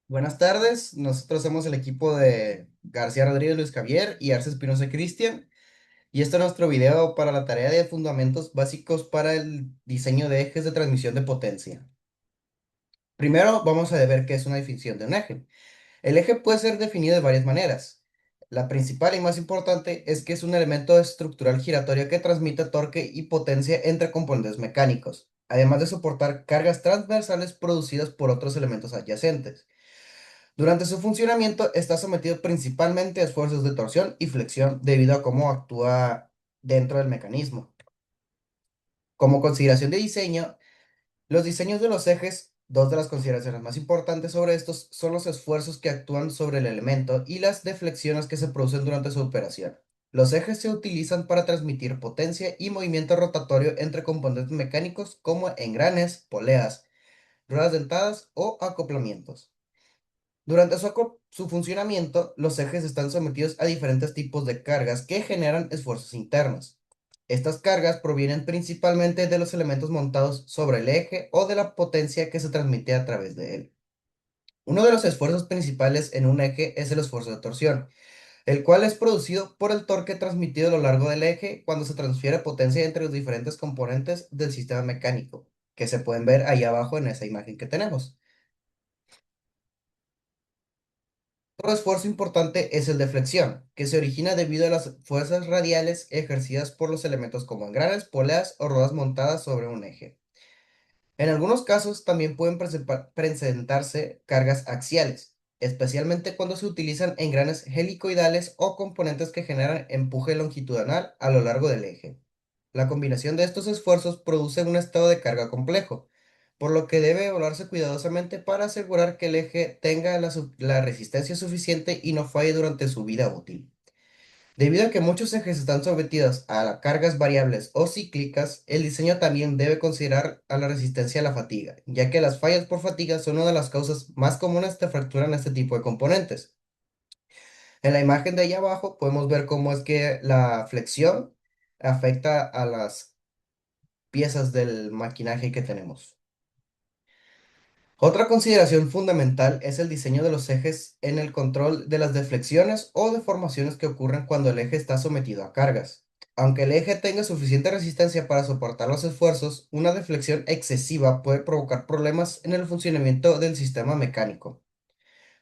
Buenas tardes, nosotros somos el equipo de García Rodríguez Luis Javier y Arce Espinosa Cristian, y este es nuestro video para la tarea de fundamentos básicos para el diseño de ejes de transmisión de potencia. Primero vamos a ver qué es una definición de un eje. El eje puede ser definido de varias maneras. La principal y más importante es que es un elemento estructural giratorio que transmite torque y potencia entre componentes mecánicos, además de soportar cargas transversales producidas por otros elementos adyacentes. Durante su funcionamiento está sometido principalmente a esfuerzos de torsión y flexión debido a cómo actúa dentro del mecanismo. Como consideración de diseño, los diseños de los ejes, dos de las consideraciones más importantes sobre estos son los esfuerzos que actúan sobre el elemento y las deflexiones que se producen durante su operación. Los ejes se utilizan para transmitir potencia y movimiento rotatorio entre componentes mecánicos como engranes, poleas, ruedas dentadas o acoplamientos. Durante su funcionamiento, los ejes están sometidos a diferentes tipos de cargas que generan esfuerzos internos. Estas cargas provienen principalmente de los elementos montados sobre el eje o de la potencia que se transmite a través de él. Uno de los esfuerzos principales en un eje es el esfuerzo de torsión, el cual es producido por el torque transmitido a lo largo del eje cuando se transfiere potencia entre los diferentes componentes del sistema mecánico, que se pueden ver ahí abajo en esa imagen que tenemos. Otro esfuerzo importante es el de flexión, que se origina debido a las fuerzas radiales ejercidas por los elementos como engranes, poleas o ruedas montadas sobre un eje. En algunos casos también pueden presentarse cargas axiales, especialmente cuando se utilizan engranes helicoidales o componentes que generan empuje longitudinal a lo largo del eje. La combinación de estos esfuerzos produce un estado de carga complejo, por lo que debe evaluarse cuidadosamente para asegurar que el eje tenga la resistencia suficiente y no falle durante su vida útil. Debido a que muchos ejes están sometidos a cargas variables o cíclicas, el diseño también debe considerar a la resistencia a la fatiga, ya que las fallas por fatiga son una de las causas más comunes de fractura en este tipo de componentes. En la imagen de ahí abajo podemos ver cómo es que la flexión afecta a las piezas del maquinaje que tenemos. Otra consideración fundamental es el diseño de los ejes en el control de las deflexiones o deformaciones que ocurren cuando el eje está sometido a cargas. Aunque el eje tenga suficiente resistencia para soportar los esfuerzos, una deflexión excesiva puede provocar problemas en el funcionamiento del sistema mecánico.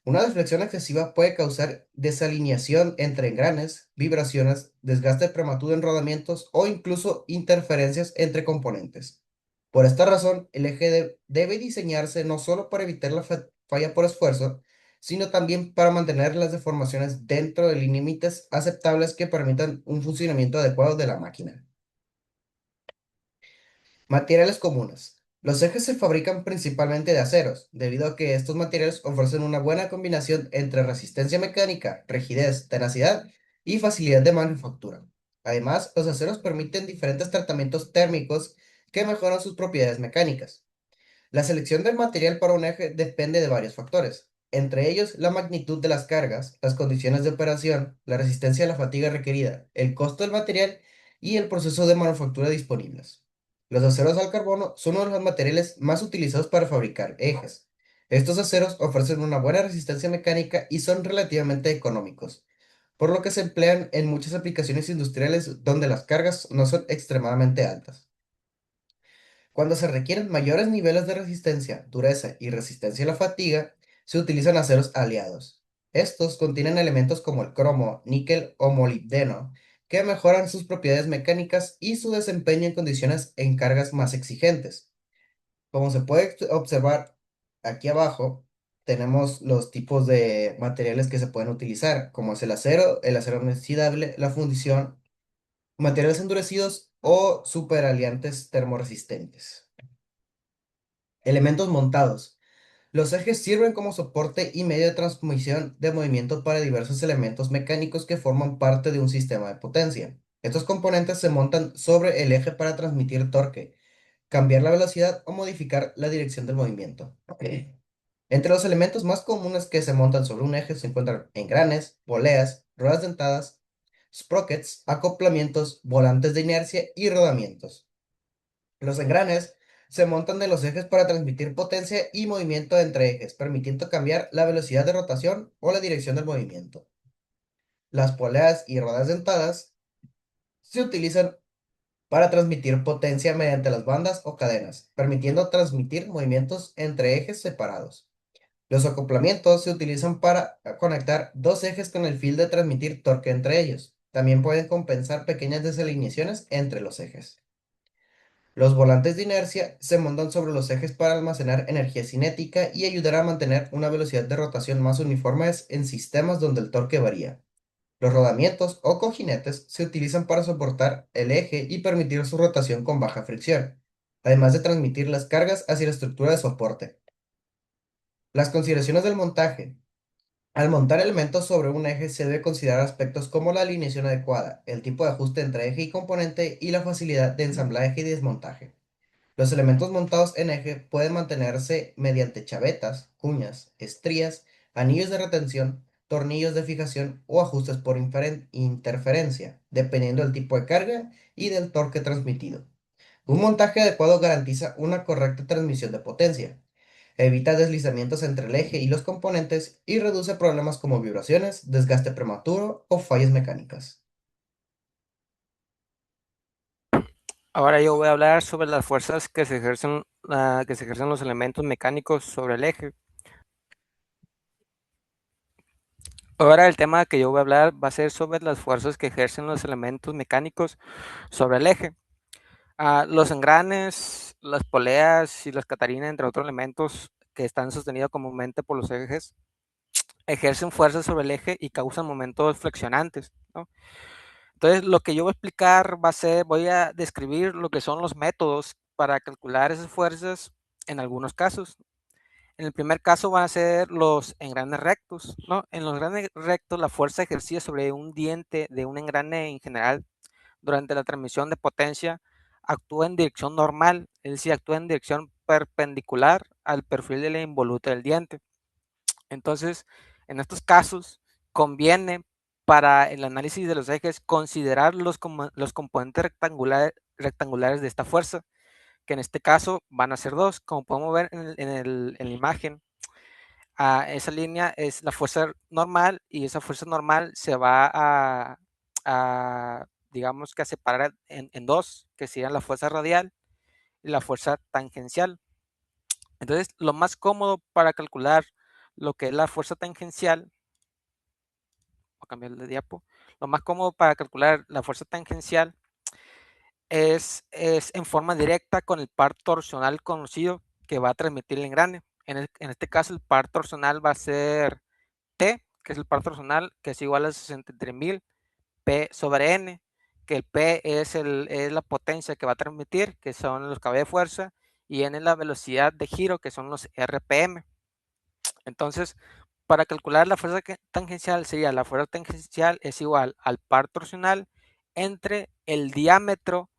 Una deflexión excesiva puede causar desalineación entre engranes, vibraciones, desgaste prematuro en rodamientos o incluso interferencias entre componentes. Por esta razón, el eje debe diseñarse no solo para evitar la falla por esfuerzo, sino también para mantener las deformaciones dentro de límites aceptables que permitan un funcionamiento adecuado de la máquina. Materiales comunes. Los ejes se fabrican principalmente de aceros, debido a que estos materiales ofrecen una buena combinación entre resistencia mecánica, rigidez, tenacidad y facilidad de manufactura. Además, los aceros permiten diferentes tratamientos térmicos que mejoran sus propiedades mecánicas. La selección del material para un eje depende de varios factores, entre ellos la magnitud de las cargas, las condiciones de operación, la resistencia a la fatiga requerida, el costo del material y el proceso de manufactura disponibles. Los aceros al carbono son uno de los materiales más utilizados para fabricar ejes. Estos aceros ofrecen una buena resistencia mecánica y son relativamente económicos, por lo que se emplean en muchas aplicaciones industriales donde las cargas no son extremadamente altas. Cuando se requieren mayores niveles de resistencia, dureza y resistencia a la fatiga, se utilizan aceros aliados. Estos contienen elementos como el cromo, níquel o molibdeno, que mejoran sus propiedades mecánicas y su desempeño en condiciones en cargas más exigentes. Como se puede observar aquí abajo, tenemos los tipos de materiales que se pueden utilizar, como es el acero inoxidable, la fundición, materiales endurecidos o superaliantes termoresistentes. Elementos montados. Los ejes sirven como soporte y medio de transmisión de movimiento para diversos elementos mecánicos que forman parte de un sistema de potencia. Estos componentes se montan sobre el eje para transmitir torque, cambiar la velocidad o modificar la dirección del movimiento. Entre los elementos más comunes que se montan sobre un eje se encuentran engranes, poleas, ruedas dentadas, sprockets, acoplamientos, volantes de inercia y rodamientos. Los engranes Se montan de los ejes para transmitir potencia y movimiento entre ejes, permitiendo cambiar la velocidad de rotación o la dirección del movimiento. Las poleas y ruedas dentadas se utilizan para transmitir potencia mediante las bandas o cadenas, permitiendo transmitir movimientos entre ejes separados. Los acoplamientos se utilizan para conectar dos ejes con el fin de transmitir torque entre ellos. También pueden compensar pequeñas desalineaciones entre los ejes. Los volantes de inercia se montan sobre los ejes para almacenar energía cinética y ayudar a mantener una velocidad de rotación más uniformes en sistemas donde el torque varía. Los rodamientos o cojinetes se utilizan para soportar el eje y permitir su rotación con baja fricción, además de transmitir las cargas hacia la estructura de soporte. Las consideraciones del montaje. Al montar elementos sobre un eje se debe considerar aspectos como la alineación adecuada, el tipo de ajuste entre eje y componente y la facilidad de ensamblaje y desmontaje. Los elementos montados en eje pueden mantenerse mediante chavetas, cuñas, estrías, anillos de retención, tornillos de fijación o ajustes por interferencia, dependiendo del tipo de carga y del torque transmitido. Un montaje adecuado garantiza una correcta transmisión de potencia, evita deslizamientos entre el eje y los componentes y reduce problemas como vibraciones, desgaste prematuro o fallas mecánicas. Ahora yo voy a hablar sobre las fuerzas que se ejercen los elementos mecánicos sobre el eje. Ahora el tema que yo voy a hablar va a ser sobre las fuerzas que ejercen los elementos mecánicos sobre el eje. Los engranes, las poleas y las catarinas, entre otros elementos que están sostenidos comúnmente por los ejes, ejercen fuerzas sobre el eje y causan momentos flexionantes, ¿no? Entonces, lo que yo voy a explicar voy a describir lo que son los métodos para calcular esas fuerzas en algunos casos. En el primer caso van a ser los engranes rectos, ¿no? En los engranes rectos, la fuerza ejercida sobre un diente de un engrane en general durante la transmisión de potencia actúa en dirección normal, es decir, actúa en dirección perpendicular al perfil de la involuta del diente. Entonces, en estos casos, conviene para el análisis de los ejes considerar los componentes rectangulares de esta fuerza, que en este caso van a ser dos, como podemos ver en la imagen. Esa línea es la fuerza normal y esa fuerza normal se va digamos que a separar en dos, que serían la fuerza radial y la fuerza tangencial. Entonces, lo más cómodo para calcular lo que es la fuerza tangencial, voy a cambiar de diapo, lo más cómodo para calcular la fuerza tangencial es en forma directa con el par torsional conocido que va a transmitir el engrane. En este caso, el par torsional va a ser T, que es el par torsional, que es igual a 63.000 P sobre N, que el P es la potencia que va a transmitir, que son los caballos de fuerza, y N es la velocidad de giro, que son los RPM. Entonces, para calcular la fuerza tangencial sería la fuerza tangencial es igual al par torsional entre el diámetro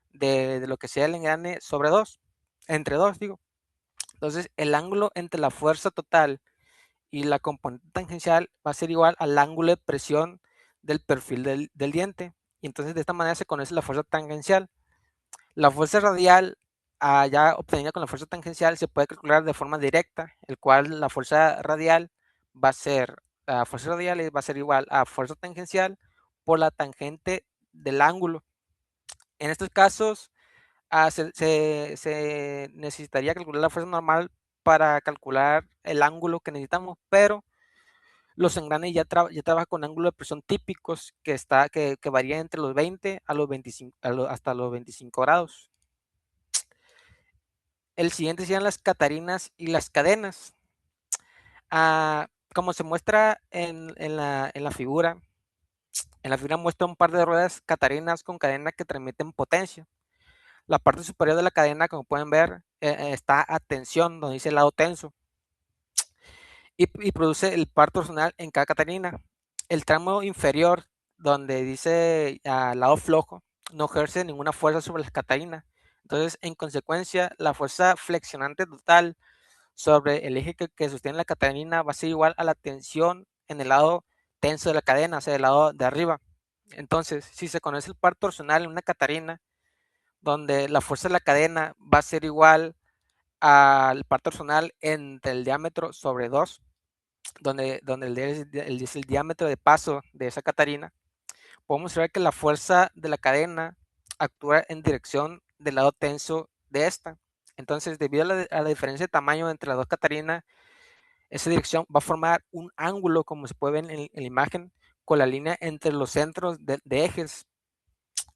de lo que sea el engrane sobre 2, entre 2 digo. Entonces, el ángulo entre la fuerza total y la componente tangencial va a ser igual al ángulo de presión del perfil del diente. Y entonces de esta manera se conoce la fuerza tangencial. La fuerza radial, ya obtenida con la fuerza tangencial, se puede calcular de forma directa, el cual la fuerza radial la fuerza radial va a ser igual a fuerza tangencial por la tangente del ángulo. En estos casos, se necesitaría calcular la fuerza normal para calcular el ángulo que necesitamos, pero los engranes ya trabajan con ángulos de presión típicos que varían entre los 20 a los 25, hasta los 25 grados. El siguiente serían las catarinas y las cadenas. Como se muestra en la figura, muestra un par de ruedas catarinas con cadena que transmiten potencia. La parte superior de la cadena, como pueden ver, está a tensión, donde dice el lado tenso, y produce el par torsional en cada catarina. El tramo inferior, donde dice lado flojo, no ejerce ninguna fuerza sobre la catarina. Entonces, en consecuencia, la fuerza flexionante total sobre el eje que sostiene la catarina va a ser igual a la tensión en el lado tenso de la cadena, o sea, el lado de arriba. Entonces, si se conoce el par torsional en una catarina, donde la fuerza de la cadena va a ser igual al par torsional entre el diámetro sobre 2, donde es el diámetro de paso de esa catarina. Podemos ver que la fuerza de la cadena actúa en dirección del lado tenso de esta. Entonces, debido a la diferencia de tamaño entre las dos catarinas, esa dirección va a formar un ángulo, como se puede ver en la imagen, con la línea entre los centros de ejes.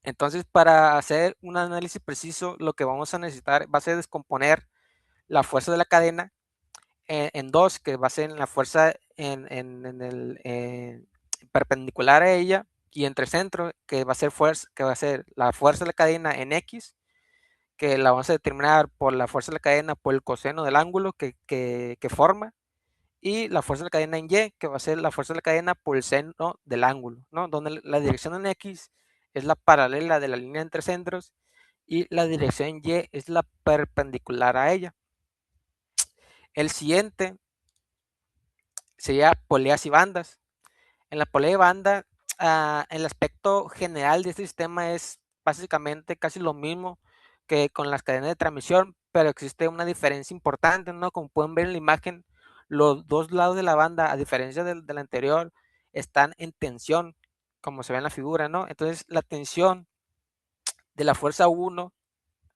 Entonces, para hacer un análisis preciso, lo que vamos a necesitar va a ser descomponer la fuerza de la cadena en dos, que va a ser en la fuerza en el perpendicular a ella, y entre centro, que va a ser la fuerza de la cadena en X, que la vamos a determinar por la fuerza de la cadena por el coseno del ángulo que forma, y la fuerza de la cadena en Y, que va a ser la fuerza de la cadena por el seno del ángulo, ¿no? Donde la dirección en X es la paralela de la línea entre centros y la dirección en Y es la perpendicular a ella. El siguiente sería poleas y bandas. En la polea de banda, el aspecto general de este sistema es básicamente casi lo mismo que con las cadenas de transmisión, pero existe una diferencia importante, ¿no? Como pueden ver en la imagen, los dos lados de la banda, a diferencia del anterior, están en tensión, como se ve en la figura, ¿no? Entonces, la tensión de la fuerza 1,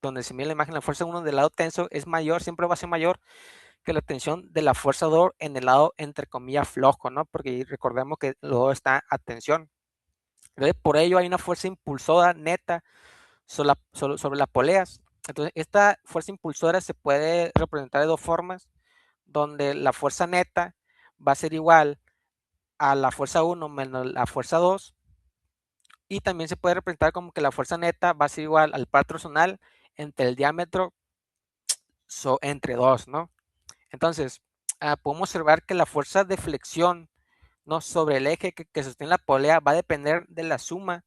donde se mide la imagen, la fuerza 1 del lado tenso es mayor, siempre va a ser mayor que la tensión de la fuerza 2 en el lado, entre comillas, flojo, ¿no? Porque recordemos que lo está a tensión. Entonces, por ello hay una fuerza impulsora neta sobre las poleas. Entonces, esta fuerza impulsora se puede representar de dos formas, donde la fuerza neta va a ser igual a la fuerza 1 menos la fuerza 2, y también se puede representar como que la fuerza neta va a ser igual al par torsional entre el diámetro entre 2, ¿no? Entonces, podemos observar que la fuerza de flexión, ¿no?, sobre el eje que sostiene la polea va a depender de la suma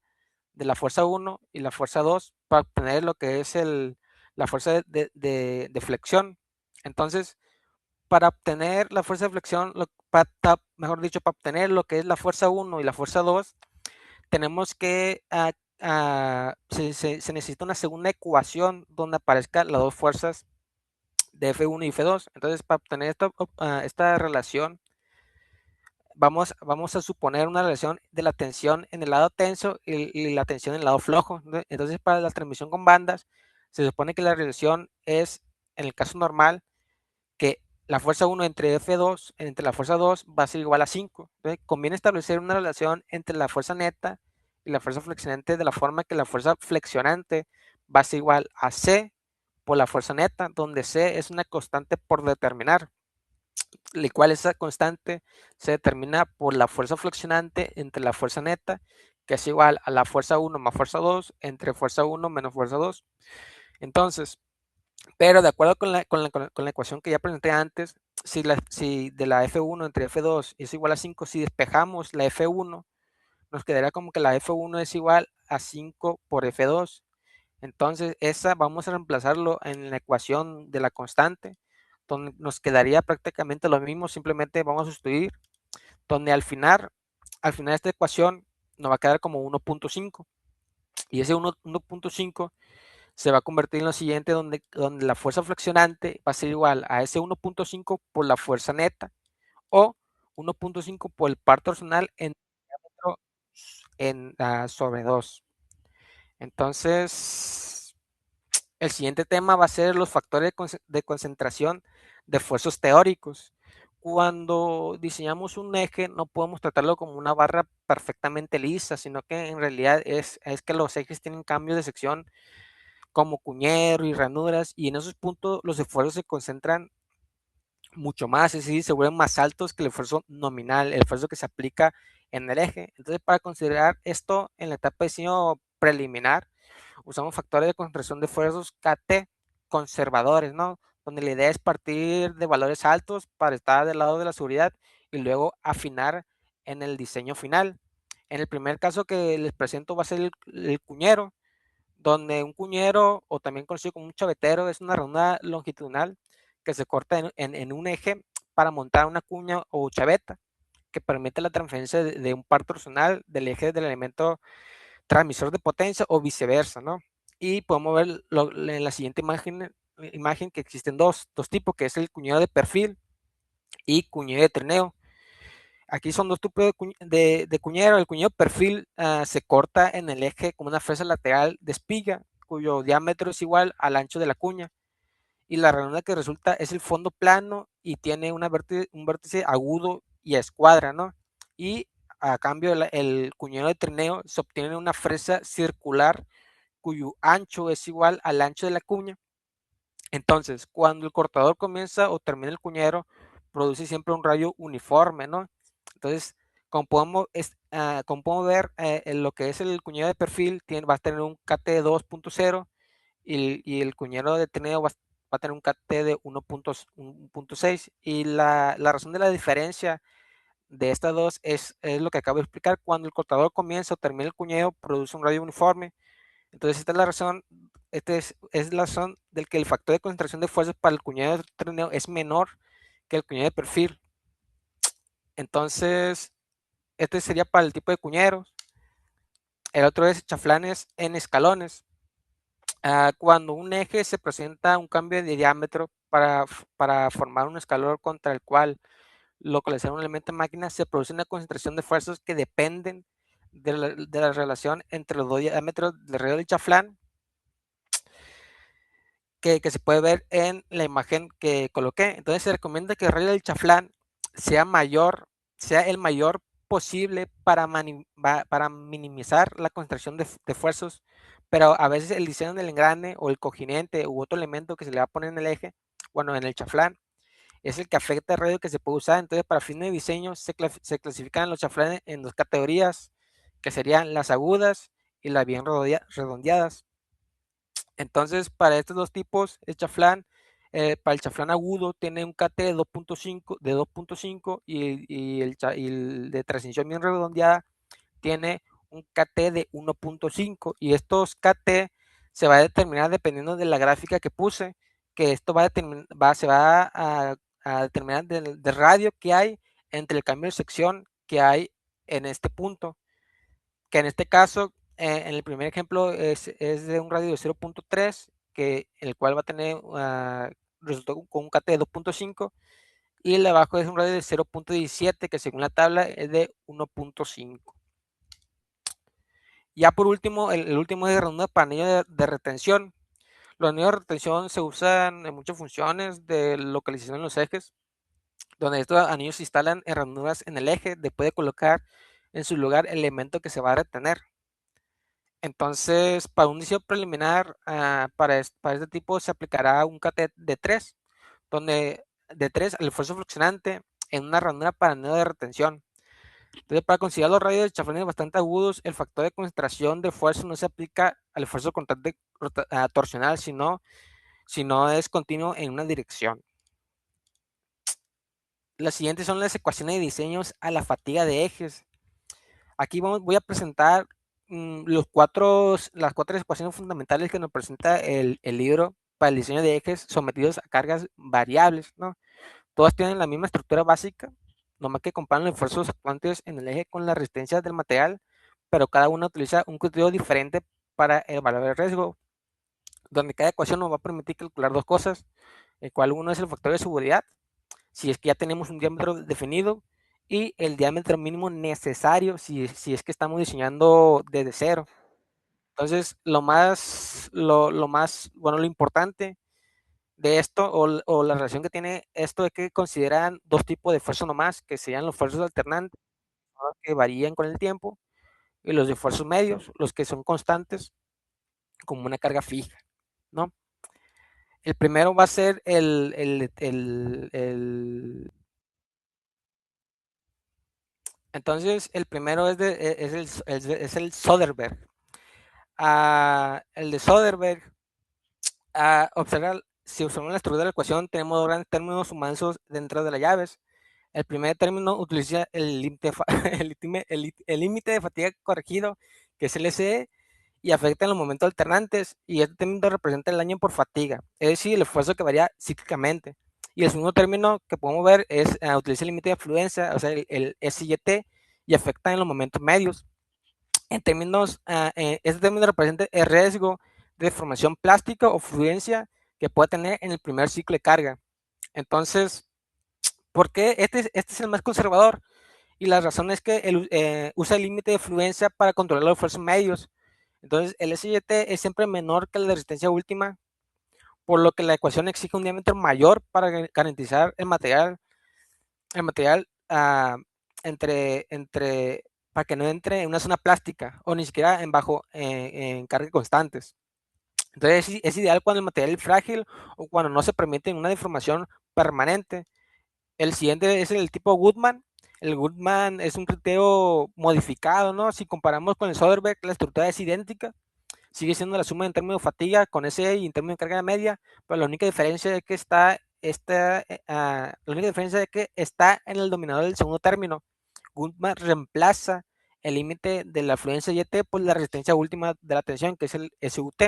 de la fuerza 1 y la fuerza 2 para obtener lo que es la fuerza de flexión. Entonces, para obtener la fuerza de flexión, mejor dicho, para obtener lo que es la fuerza 1 y la fuerza 2, tenemos que se necesita una segunda ecuación donde aparezcan las dos fuerzas de F1 y F2. Entonces, para obtener esta relación, vamos a suponer una relación de la tensión en el lado tenso y la tensión en el lado flojo, ¿no? Entonces, para la transmisión con bandas, se supone que la relación es, en el caso normal, que la fuerza 1 entre F2, entre la fuerza 2, va a ser igual a 5. Entonces, conviene establecer una relación entre la fuerza neta y la fuerza flexionante de la forma que la fuerza flexionante va a ser igual a C por la fuerza neta, donde C es una constante por determinar, la cual esa constante se determina por la fuerza flexionante entre la fuerza neta, que es igual a la fuerza 1 más fuerza 2 entre fuerza 1 menos fuerza 2. Entonces, pero de acuerdo con la ecuación que ya presenté antes, si de la F1 entre F2 es igual a 5, si despejamos la F1, nos quedaría como que la F1 es igual a 5 por F2. Entonces, esa vamos a reemplazarlo en la ecuación de la constante, donde nos quedaría prácticamente lo mismo, simplemente vamos a sustituir, donde al final de esta ecuación nos va a quedar como 1.5, y ese 1.5 se va a convertir en lo siguiente, donde la fuerza flexionante va a ser igual a ese 1.5 por la fuerza neta, o 1.5 por el par torsional sobre 2. Entonces, el siguiente tema va a ser los factores de concentración de esfuerzos teóricos. Cuando diseñamos un eje, no podemos tratarlo como una barra perfectamente lisa, sino que en realidad es que los ejes tienen cambios de sección como cuñero y ranuras, y en esos puntos los esfuerzos se concentran mucho más, es decir, se vuelven más altos que el esfuerzo nominal, el esfuerzo que se aplica en el eje. Entonces, para considerar esto en la etapa de diseño preliminar, usamos factores de concentración de esfuerzos KT conservadores, ¿no? Donde la idea es partir de valores altos para estar del lado de la seguridad y luego afinar en el diseño final. En el primer caso que les presento va a ser el cuñero, donde un cuñero, o también conocido como un chavetero, es una ranura longitudinal que se corta en un eje para montar una cuña o chaveta que permite la transferencia de un par torsional del eje del elemento transmisor de potencia o viceversa, ¿no? y podemos ver en la siguiente imagen que existen dos tipos, que es el cuñado de perfil y cuñado de trineo. Aquí son dos tipos de cuñero. El cuñado de perfil se corta en el eje como una fresa lateral de espiga, cuyo diámetro es igual al ancho de la cuña. Y la redonda que resulta es el fondo plano y tiene un vértice agudo y a escuadra, ¿no? Y a cambio el cuñado de trineo se obtiene una fresa circular cuyo ancho es igual al ancho de la cuña. Entonces, cuando el cortador comienza o termina el cuñero, produce siempre un radio uniforme, ¿no? Entonces, como podemos ver, en lo que es el cuñado de perfil va a tener un KT 2.0 y el cuñero de trineo va a tener un KT de 1.6. Y la razón de la diferencia de estas dos es lo que acabo de explicar. Cuando el cortador comienza o termina el cuñado, produce un radio uniforme. Entonces, esta es la razón, es la razón del que el factor de concentración de fuerzas para el cuñado de trineo es menor que el cuñado de perfil. Entonces, este sería para el tipo de cuñeros. El otro es chaflanes en escalones. Cuando un eje se presenta un cambio de diámetro para formar un escalón contra el cual localizar un elemento en máquina, se produce una concentración de fuerzas que dependen de la relación entre los dos diámetros del radio del chaflán, que se puede ver en la imagen que coloqué. Entonces se recomienda que el radio del chaflán sea el mayor posible para minimizar la concentración de fuerzas, pero a veces el diseño del engrane o el cojinente u otro elemento que se le va a poner en el eje, bueno, en el chaflán, es el que afecta el radio que se puede usar. Entonces, para fines de diseño, se clasifican los chaflanes en dos categorías, que serían las agudas y las bien redondeadas. Entonces, para estos dos tipos, el chaflán, para el chaflán agudo tiene un KT de 2.5 y el de transición bien redondeada tiene un KT de 1.5 y estos KT se va a determinar dependiendo de la gráfica que puse, que esto se va a determinar del radio que hay entre el cambio de sección que hay en este punto, que en este caso, en el primer ejemplo es de un radio de 0.3, el cual va a tener resultado con un KT de 2.5 y el de abajo es un radio de 0.17 que según la tabla es de 1.5. Ya por último, el último es de para anillo de retención. Los anillos de retención se usan en muchas funciones de localización en los ejes, donde estos anillos se instalan en ranuras en el eje, después de colocar en su lugar el elemento que se va a retener. Entonces, para un diseño preliminar, para este tipo se aplicará un KT de 3, donde de 3 el esfuerzo flexionante en una ranura para anillo de retención. Entonces, para considerar los radios de chaflanes bastante agudos, el factor de concentración de fuerza no se aplica al esfuerzo constante torsional, sino es continuo en una dirección. Las siguientes son las ecuaciones de diseños a la fatiga de ejes. Aquí voy a presentar las cuatro ecuaciones fundamentales que nos presenta el libro para el diseño de ejes sometidos a cargas variables, ¿no? Todas tienen la misma estructura básica, nomás que comparan los esfuerzos actuantes en el eje con la resistencia del material, pero cada una utiliza un criterio diferente para evaluar el riesgo, donde cada ecuación nos va a permitir calcular dos cosas, el cual uno es el factor de seguridad, si es que ya tenemos un diámetro definido, y el diámetro mínimo necesario si es que estamos diseñando desde cero. Entonces, bueno, lo importante de esto o la relación que tiene esto es que consideran dos tipos de esfuerzos nomás, que serían los esfuerzos alternantes, que varían con el tiempo, y los de esfuerzos medios, los que son constantes, como una carga fija, ¿no? El primero va a ser entonces, el primero es el Soderberg. El de Soderberg, si observamos la estructura de la ecuación, tenemos dos grandes términos sumansos dentro de las llaves. El primer término utiliza el límite el límite de fatiga corregido, que es el SE, y afecta en los momentos alternantes, y este término representa el daño por fatiga, es decir, el esfuerzo que varía cíclicamente. Y el segundo término que podemos ver es utiliza el límite de afluencia, o sea, el SYT, y afecta en los momentos medios. En términos, este término representa el riesgo deformación plástica o fluencia que pueda tener en el primer ciclo de carga. Entonces, ¿por qué este es el más conservador? Y la razón es que usa el límite de fluencia para controlar los esfuerzos medios. Entonces, el SYT es siempre menor que la resistencia última, por lo que la ecuación exige un diámetro mayor para garantizar el material para que no entre en una zona plástica o ni siquiera en cargas constantes. Entonces es ideal cuando el material es frágil o cuando no se permite una deformación permanente. El siguiente es el tipo Goodman. El Goodman es un criterio modificado, ¿no? Si comparamos con el Soderbergh, la estructura es idéntica, sigue siendo la suma en términos de fatiga con ese y en términos de carga media, pero la única diferencia es que está en el dominador del segundo término. Goodman reemplaza el límite de la fluencia YT por la resistencia última de la tensión, que es el SUT.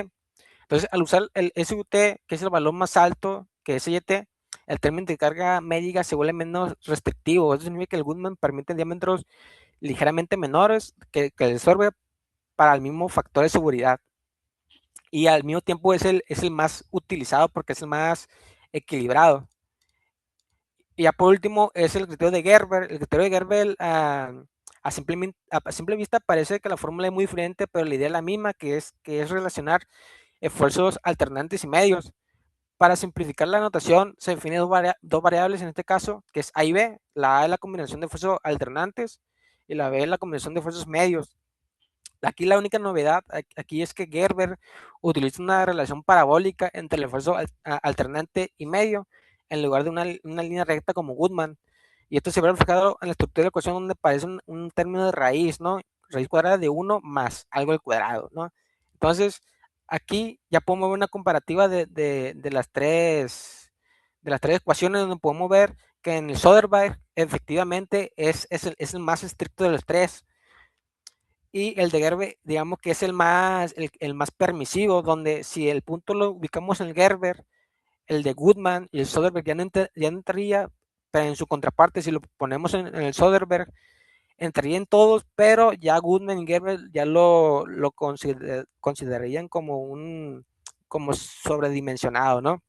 Entonces, al usar el SUT, que es el valor más alto que SYT, el término de carga médica se vuelve menos restrictivo. Eso significa que el Goodman permite diámetros ligeramente menores que el Sorbe para el mismo factor de seguridad. Y al mismo tiempo es el más utilizado porque es el más equilibrado. Y ya por último es el criterio de Gerber. El criterio de Gerber a simple vista parece que la fórmula es muy diferente, pero la idea es la misma, que es relacionar esfuerzos alternantes y medios. Para simplificar la notación, se definen dos variables en este caso, que es A y B. La A es la combinación de esfuerzos alternantes y la B es la combinación de esfuerzos medios. Aquí la única novedad aquí es que Gerber utiliza una relación parabólica entre el esfuerzo alternante y medio en lugar de una línea recta como Goodman. Y esto se ve reflejado en la estructura de la ecuación donde aparece un término de raíz, ¿no? Raíz cuadrada de 1 más algo al cuadrado, ¿no? Entonces, aquí ya podemos ver una comparativa de las tres ecuaciones donde podemos ver que en el Soderbergh efectivamente es el más estricto de los tres. Y el de Gerber, digamos que es el más permisivo, donde si el punto lo ubicamos en el Gerber, el de Goodman y el Soderbergh ya no entraría, pero en su contraparte, si lo ponemos en el Soderbergh, entraría en todos, pero ya Goodman y Gerber ya lo considerarían como sobredimensionado, ¿no?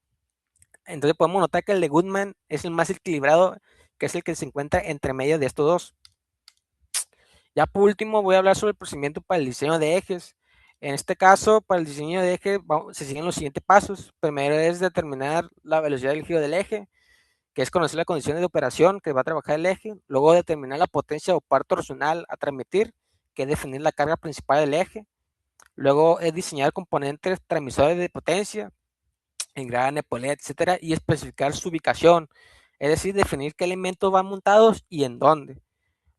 Entonces podemos notar que el de Goodman es el más equilibrado, que es el que se encuentra entre medio de estos dos. Ya por último voy a hablar sobre el procedimiento para el diseño de ejes. En este caso, para el diseño de eje se siguen los siguientes pasos. Primero es determinar la velocidad del giro del eje, que es conocer las condiciones de operación que va a trabajar el eje. Luego determinar la potencia o par torsional a transmitir, que es definir la carga principal del eje. Luego es diseñar componentes transmisores de potencia, engrane, polea, etcétera, y especificar su ubicación, es decir, definir qué elementos van montados y en dónde.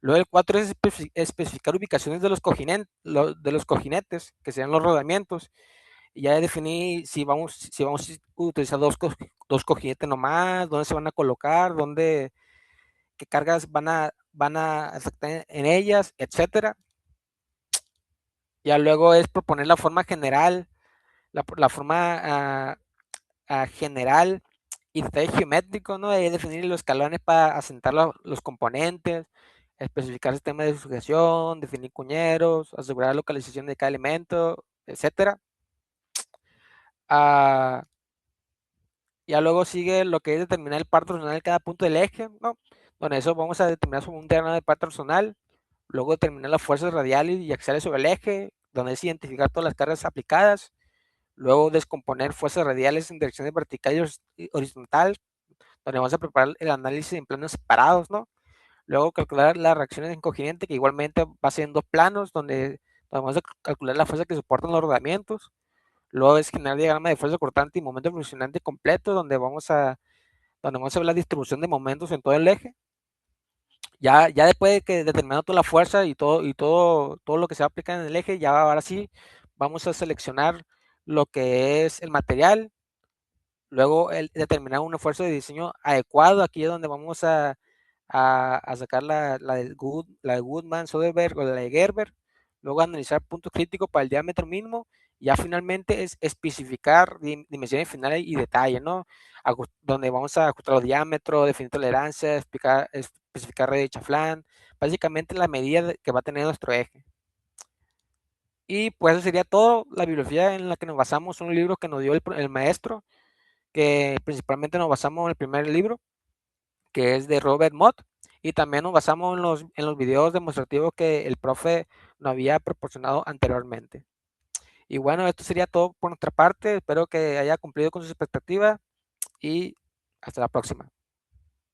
Luego el 4 es especificar ubicaciones de los cojinetes, que sean los rodamientos. Y ya definir si vamos a utilizar dos cojinetes nomás, dónde se van a colocar, qué cargas van a afectar en ellas, etcétera. Ya luego es proponer la forma general, la forma general y detalle geométrico, ¿no? De definir los escalones para asentar los componentes, especificar sistemas de sujeción, definir cuñeros, asegurar la localización de cada elemento, etcétera. Ah, ya luego sigue lo que es determinar el par torsional de cada punto del eje, ¿no? Donde eso vamos a determinar sobre un diagrama de par torsional, luego determinar las fuerzas radiales y axiales sobre el eje, donde es identificar todas las cargas aplicadas, luego descomponer fuerzas radiales en direcciones vertical y horizontal, donde vamos a preparar el análisis en planos separados, ¿no? Luego calcular las reacciones en coginiente, que igualmente va a ser en dos planos, donde vamos a calcular la fuerza que soportan los rodamientos. Luego es generar diagrama de fuerza cortante y momento friccionante completo, donde vamos a ver la distribución de momentos en todo el eje. Ya después de que determinado toda la fuerza y todo lo que se va a aplicar en el eje, ya ahora sí vamos a seleccionar lo que es el material. Luego determinar un esfuerzo de diseño adecuado. Aquí es donde vamos a sacar la de Goodman, Soderbergh o la de Gerber. Luego analizar puntos críticos para el diámetro mínimo. Ya finalmente es especificar dimensiones finales y detalles, ¿no? Donde vamos a ajustar los diámetros, definir tolerancia, especificar red de chaflán, básicamente la medida que va a tener nuestro eje. Y pues eso sería todo. La bibliografía en la que nos basamos son los libros que nos dio el maestro, que principalmente nos basamos en el primer libro, que es de Robert Mott, y también nos basamos en los videos demostrativos que el profe nos había proporcionado anteriormente. Y bueno, esto sería todo por nuestra parte. Espero que haya cumplido con sus expectativas y hasta la próxima.